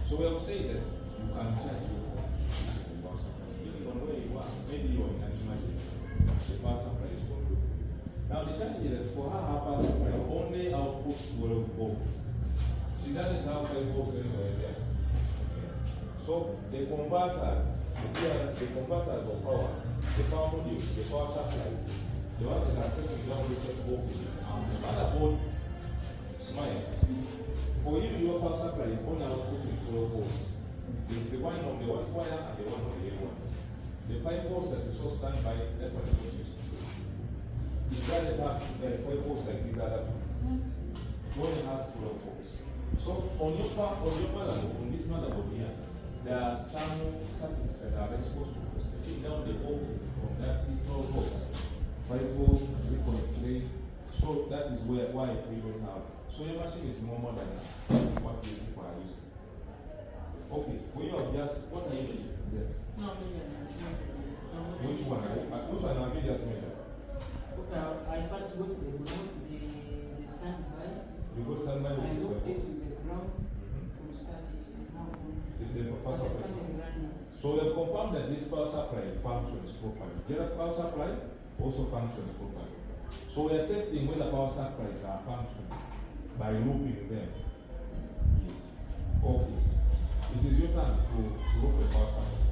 So we have said that you can charge you for the power supply. Depending on where you are, maybe you are in Antimatis, the power supply is going to do. Now the challenge is that for her power supply only outputs 12 volts. She doesn't have 5 volts anywhere there. So the converters, the converters of power, the power modules, the power supplies, the ones that are setting down rated voltage, the motherboard, smile. For you, your power supply is only outputting 12 volts. There's the one on the white wire and the one on the yellow one. The 5 volts that you saw stand by, that one is what you it's rather have 5 volts like these other two. It only has 12 volts. So on your motherboard, on this motherboard here, there are some circuits that are supposed to take down the voltage from that 12 volts. 5 volts, 3.3. So that is why we don't have. So your machine is more modern than what these people are using. Okay, for you have just, what are you doing? No, Which one? Which one have you just made? Okay, I first go to the ground, the standby. You go standby I with looked the it to the ground to start it. It's now on. the power supply. Running. So we have confirmed that this power supply functions properly. The other power supply also functions properly. So we are testing whether power supplies are functioning by looping them. Yes. Okay. It is your turn to loop the power supply.